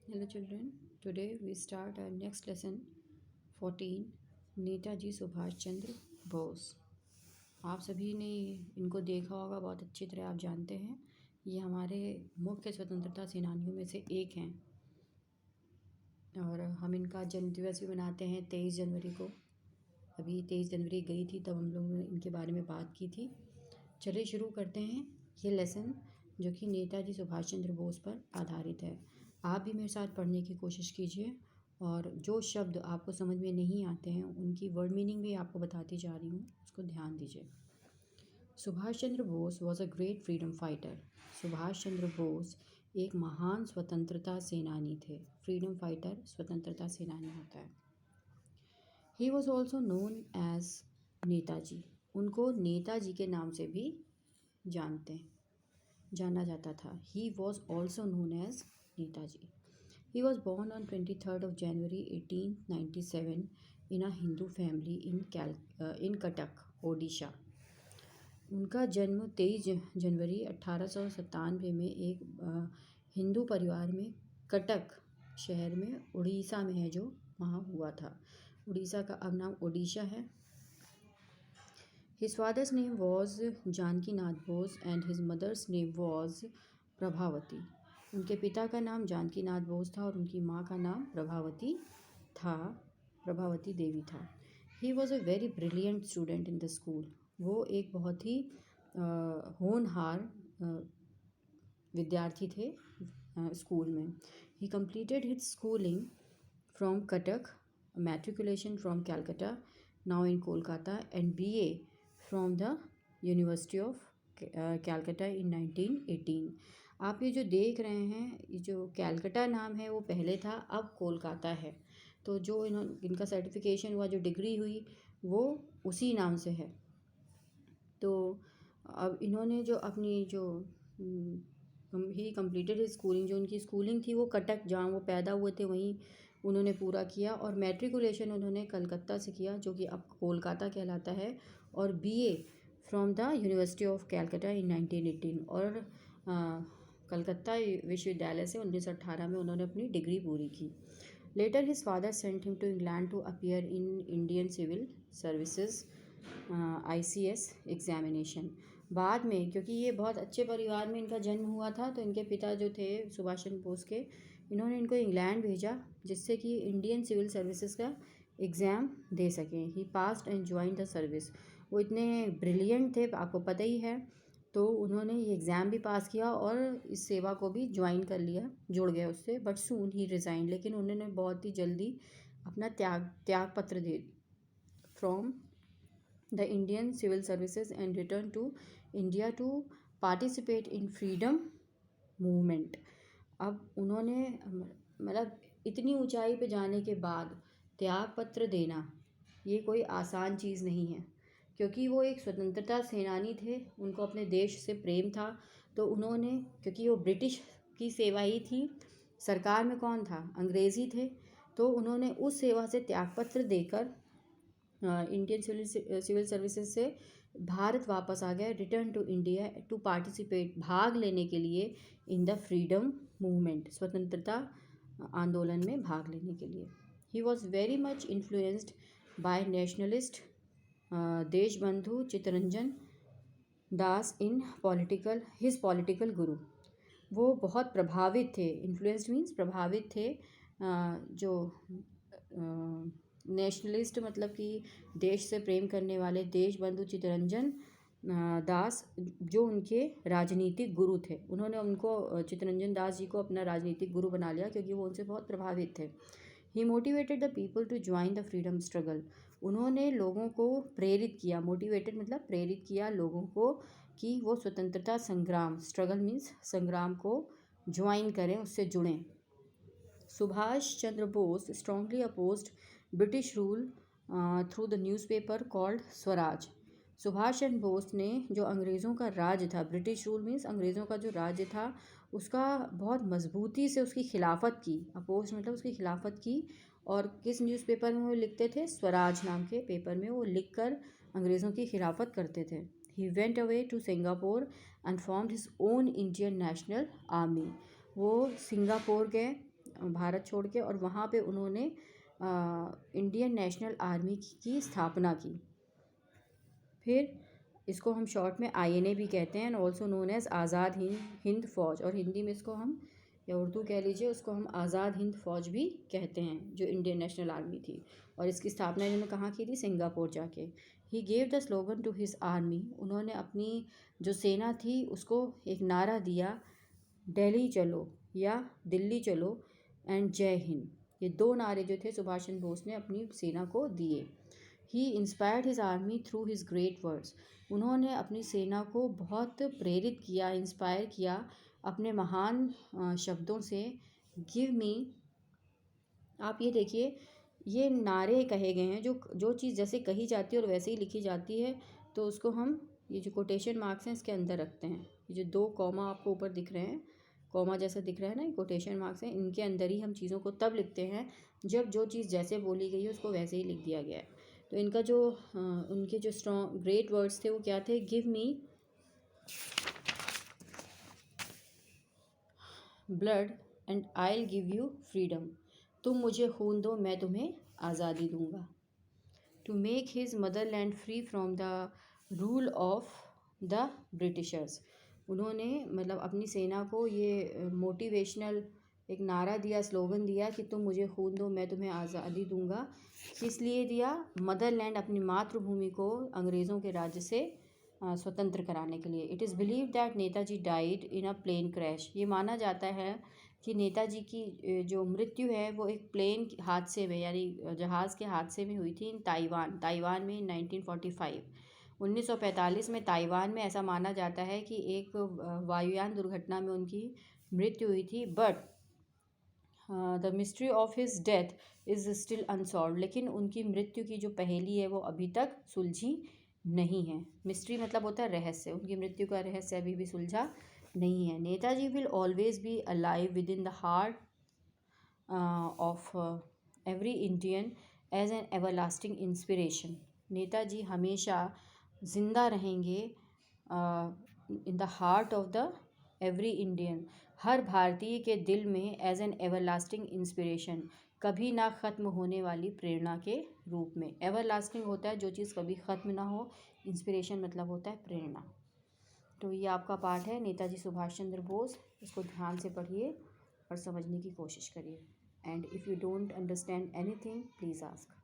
Hello children, today we start our next lesson 14 Netaji Subhash Chandra Bose. आप सभी ने इनको देखा होगा, बहुत अच्छी तरह आप जानते हैं। ये हमारे मुख्य स्वतंत्रता सेनानियों में से एक हैं और हम इनका जन्म दिवस भी मनाते हैं 23 जनवरी को। अभी 23 जनवरी गई थी तब हम लोगों ने इनके बारे में बात की थी। चलिए शुरू करते हैं ये लेसन जो कि नेताजी सुभाष चंद्र बोस पर आधारित है। आप भी मेरे साथ पढ़ने की कोशिश कीजिए और जो शब्द आपको समझ में नहीं आते हैं उनकी वर्ड मीनिंग भी आपको बताती जा रही हूँ, उसको ध्यान दीजिए। Subhash Chandra Bose was a great freedom fighter. Subhash Chandra Bose एक महान स्वतंत्रता सेनानी थे। फ्रीडम फाइटर स्वतंत्रता सेनानी होता है। He was also known as Netaji. उनको नेताजी के नाम से भी जाना जाता था। He was also known as Netaji. He was born on 23rd of January 1897 in a Hindu family in Cuttack, Odisha. उनका जन्म 23 जनवरी 1897 में एक हिंदू परिवार में कटक शहर में उड़ीसा में है, जो वहाँ हुआ था। उड़ीसा का अब नाम ओडिशा है। His father's name was Janaki Nath Bose and his mother's name was Prabhavati. उनके पिता का नाम जानकी नाथ बोस था और उनकी माँ का नाम प्रभावती देवी था। He was a very brilliant student in the school. वो एक बहुत ही होनहार विद्यार्थी थे स्कूल में। ही completed his schooling from Cuttack, matriculation from Calcutta, now in Kolkata, and BA from the University of Calcutta in 1918। आप ये जो देख रहे हैं, ये जो कैलकटा नाम है वो पहले था, अब कोलकाता है। तो जो इनका सर्टिफिकेशन हुआ, जो डिग्री हुई, वो उसी नाम से है। तो अब इन्होंने जो अपनी जो ही कंप्लीटेड स्कूलिंग, जो उनकी स्कूलिंग थी वो कटक, जहाँ वो पैदा हुए थे, वहीं उन्होंने पूरा किया। और मैट्रिकुलेशन उन्होंने कलकत्ता से किया, जो कि अब कोलकाता कहलाता है। और BA from the university of Calcutta in 1918। और कलकत्ता विश्वविद्यालय से 1918 में उन्होंने अपनी डिग्री पूरी की। Later his father sent him to England to appear in Indian civil services ICS examination. बाद में, क्योंकि ये बहुत अच्छे परिवार में इनका जन्म हुआ था, तो इनके पिता जो थे सुभाष चंद्र बोस के, इन्होंने इनको इंग्लैंड भेजा जिससे कि इंडियन सिविल सर्विसेज का एग्ज़ाम दे सकें। He passed and joined the service. वो इतने ब्रिलियंट थे, आपको पता ही है, तो उन्होंने ये एग्ज़ाम भी पास किया और इस सेवा को भी ज्वाइन कर लिया, जुड़ गया उससे। बट सून ही रिज़ाइन, लेकिन उन्होंने बहुत ही जल्दी अपना त्याग पत्र दे from the Indian civil services and return to India to participate in freedom movement. अब उन्होंने मतलब इतनी ऊंचाई पे जाने के बाद त्याग पत्र देना ये कोई आसान चीज़ नहीं है, क्योंकि वो एक स्वतंत्रता सेनानी थे, उनको अपने देश से प्रेम था। तो उन्होंने, क्योंकि वो ब्रिटिश की सेवा ही थी, सरकार में कौन था, अंग्रेज़ी थे, तो उन्होंने उस सेवा से त्यागपत्र देकर इंडियन सिविल सर्विसेज से भारत वापस आ गए, return to India to participate, भाग लेने के लिए इन द फ्रीडम मूवमेंट, स्वतंत्रता आंदोलन में भाग लेने के लिए। He was very much influenced by nationalist Deshbandhu Chittaranjan Das in political गुरु। वो बहुत प्रभावित थे, इन्फ्लुएंस्ड मीन्स प्रभावित थे, जो नेशनलिस्ट मतलब कि देश से प्रेम करने वाले देशबंधु चित्तरंजन दास, जो उनके राजनीतिक गुरु थे। उन्होंने उनको, चित्तरंजन दास जी को, अपना राजनीतिक गुरु बना लिया क्योंकि वो उनसे बहुत प्रभावित थे। He motivated the people to join the freedom struggle. उन्होंने लोगों को प्रेरित किया, मोटिवेटेड मतलब प्रेरित किया लोगों को कि वो स्वतंत्रता संग्राम, स्ट्रगल मीन्स संग्राम, को ज्वाइन करें, उससे जुड़ें। Subhash Chandra Bose strongly opposed British rule through the newspaper called Swaraj. Subhash Chandra Bose ने जो अंग्रेज़ों का राज था, ब्रिटिश रूल मीन्स अंग्रेज़ों का जो राज्य था, उसका बहुत मजबूती से उसकी खिलाफत की। अपोज मतलब उसकी खिलाफत की। और किस न्यूज़पेपर में वो लिखते थे, स्वराज नाम के पेपर में वो लिखकर अंग्रेज़ों की खिलाफत करते थे। He went away to Singapore and formed his own Indian National Army. वो सिंगापुर गए भारत छोड़ के, और वहाँ पे उन्होंने इंडियन नेशनल आर्मी की स्थापना की। फिर इसको हम शॉर्ट में INA भी कहते हैं, and also known as Azad Hind फ़ौज, और हिंदी में इसको हम, या उर्दू कह लीजिए, उसको हम आज़ाद हिंद फ़ौज भी कहते हैं, जो इंडियन नेशनल आर्मी थी। और इसकी स्थापना इन्होंने कहाँ की थी? सिंगापुर जाके। He gave the slogan to his army, उन्होंने अपनी जो सेना थी उसको एक नारा दिया, दिल्ली चलो या दिल्ली चलो एंड जय हिंद। ये दो नारे जो थे सुभाष चंद्र बोस ने अपनी सेना को दिए। He inspired his army through his great words, उन्होंने अपनी सेना को बहुत प्रेरित किया, इंस्पायर किया अपने महान शब्दों से। गिव मी, आप ये देखिए, ये नारे कहे गए हैं, जो चीज़ जैसे कही जाती है और वैसे ही लिखी जाती है, तो उसको हम, ये जो कोटेशन मार्क्स हैं इसके अंदर रखते हैं। ये जो 2 कॉमा आपको ऊपर दिख रहे हैं, कॉमा जैसा दिख रहा है ना, ये कोटेशन मार्क्स हैं, इनके अंदर ही हम चीज़ों को तब लिखते हैं जब जो चीज़ जैसे बोली गई है उसको वैसे ही लिख दिया गया है। तो इनका जो उनके जो स्ट्रॉन्ग ग्रेट वर्ड्स थे वो क्या थे? Give me blood and I will give you freedom, तुम मुझे खून दो मैं तुम्हें आज़ादी दूंगा। To make his motherland free from the rule of the Britishers, उन्होंने मतलब अपनी सेना को ये मोटिवेशनल एक नारा दिया, स्लोगन दिया कि तुम मुझे खून दो मैं तुम्हें आज़ादी दूंगा। किस लिए दिया? मदरलैंड, अपनी मातृभूमि को अंग्रेज़ों के राज्य से स्वतंत्र कराने के लिए। It is believe that Netaji died in a plane crash, ये माना जाता है कि नेताजी की जो मृत्यु है वो एक प्लेन हादसे में, यानी जहाज़ के हादसे में हुई थी इन ताइवान में 1945। 1945 में ताइवान में ऐसा माना जाता है कि एक वायुयान दुर्घटना में उनकी मृत्यु हुई थी। But the mystery of his death is still unsolved, लेकिन उनकी मृत्यु की जो पहेली है वो अभी तक सुलझी नहीं है। मिस्ट्री मतलब होता है रहस्य, उनकी मृत्यु का रहस्य अभी भी सुलझा नहीं है। Netaji will always be alive within the heart of every Indian as an everlasting inspiration, Netaji हमेशा ज़िंदा रहेंगे in the heart of the every Indian, हर भारतीय के दिल में, एज एन एवरलास्टिंग इंस्पिरेशन, कभी ना ख़त्म होने वाली प्रेरणा के रूप में। एवरलास्टिंग होता है जो चीज़ कभी ख़त्म ना हो, इंस्पिरेशन मतलब होता है प्रेरणा। तो ये आपका पाठ है नेताजी सुभाष चंद्र बोस, इसको ध्यान से पढ़िए और समझने की कोशिश करिए। And if you don't understand anything please ask.